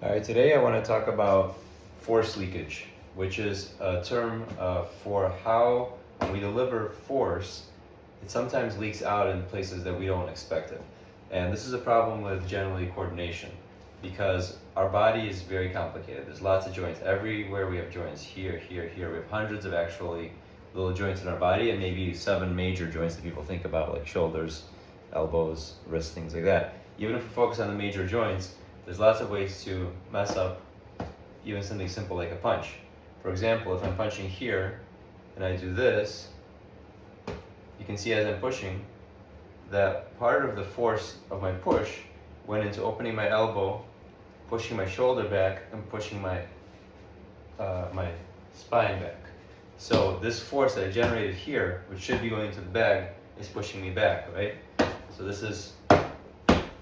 All right, today I want to talk about force leakage, which is a term for how when we deliver force, it sometimes leaks out in places that we don't expect it. And this is a problem with generally coordination because our body is very complicated. There's lots of joints. Everywhere we have joints, here, here, here. We have hundreds of actually little joints in our body and maybe 7 major joints that people think about, like shoulders, elbows, wrists, things like that. Even if we focus on the major joints, there's lots of ways to mess up even something simple like a punch. For example, if I'm punching here and I do this, you can see as I'm pushing that part of the force of my push went into opening my elbow, pushing my shoulder back, and pushing my my spine back. So this force that I generated here, which should be going into the bag, is pushing me back, right? So this is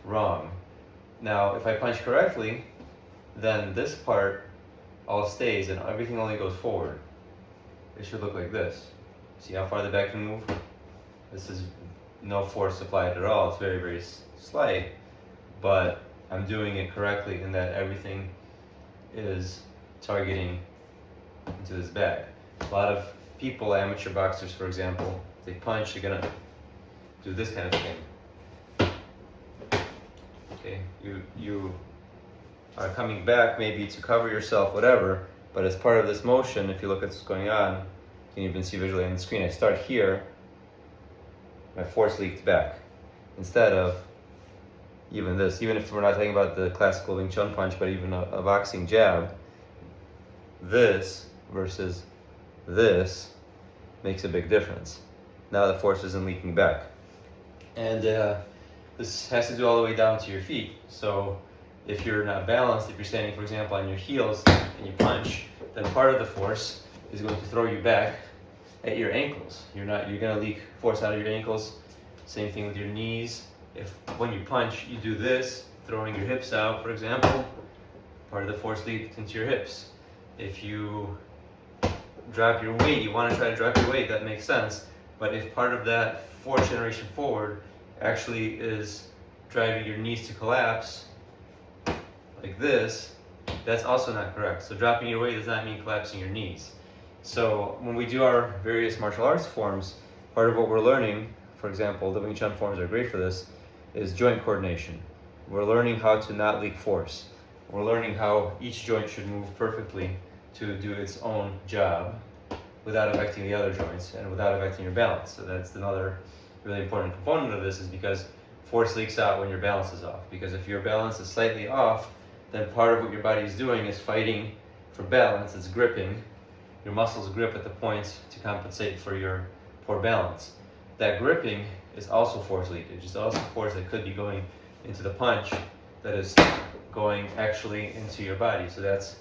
wrong. Now, if I punch correctly, then this part all stays and everything only goes forward. It should look like this. See how far the bag can move? This is no force applied at all. It's very, very slight, but I'm doing it correctly in that everything is targeting into this bag. A lot of people, amateur boxers for example, they punch, they're gonna do this kind of thing. Okay, you are coming back maybe to cover yourself, whatever, but as part of this motion, if you look at what's going on, you can even see visually on the screen, I start here, my force leaked back, instead of even this. Even if we're not talking about the classical Wing Chun punch, but even a boxing jab, this versus this makes a big difference. Now the force isn't leaking back. And this has to do all the way down to your feet. So if you're not balanced, if you're standing, for example, on your heels and you punch, then part of the force is going to throw you back at your ankles. You're going to leak force out of your ankles. Same thing with your knees. If when you punch, you do this, throwing your hips out, for example, part of the force leaks into your hips. If you drop your weight, you want to try to drop your weight, that makes sense. But if part of that force generation forward actually is driving your knees to collapse, like this, that's also not correct. So dropping your weight does not mean collapsing your knees. So when we do our various martial arts forms, part of what we're learning, for example, the Wing Chun forms are great for this, is joint coordination. We're learning how to not leak force. We're learning how each joint should move perfectly to do its own job without affecting the other joints and without affecting your balance. So that's another really important component of this, is because force leaks out when your balance is off. Because if your balance is slightly off, then part of what your body is doing is fighting for balance. It's gripping. Your muscles grip at the points to compensate for your poor balance. That gripping is also force leakage. It's also force that could be going into the punch that is going actually into your body. So that's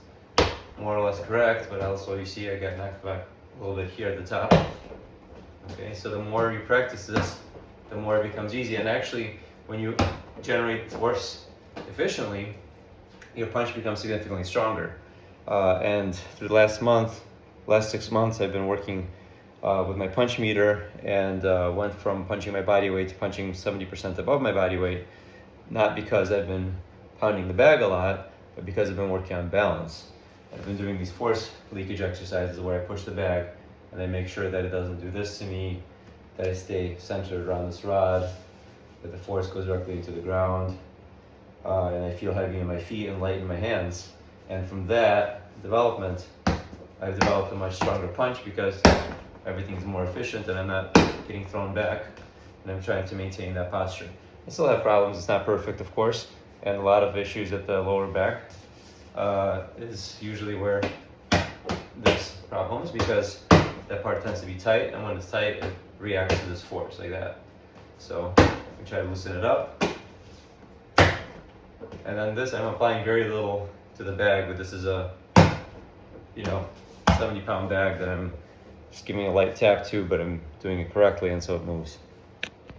more or less correct, but also you see I got knocked back a little bit here at the top. Okay, so the more you practice this, the more it becomes easy. And actually, when you generate force efficiently, your punch becomes significantly stronger. And through the last 6 months, I've been working with my punch meter and went from punching my body weight to punching 70% above my body weight, not because I've been pounding the bag a lot, but because I've been working on balance. I've been doing these force leakage exercises where I push the bag and I make sure that it doesn't do this to me, that I stay centered around this rod, that the force goes directly into the ground, and I feel heavy in my feet and light in my hands. And from that development, I've developed a much stronger punch because everything's more efficient and I'm not getting thrown back, and I'm trying to maintain that posture. I still have problems, it's not perfect of course, and a lot of issues at the lower back is usually where there's problems, because that part tends to be tight, and when it's tight it reacts to this force like that. So we try to loosen it up, and then this I'm applying very little to the bag, but this is a 70-pound bag that I'm just giving a light tap to, but I'm doing it correctly and so it moves.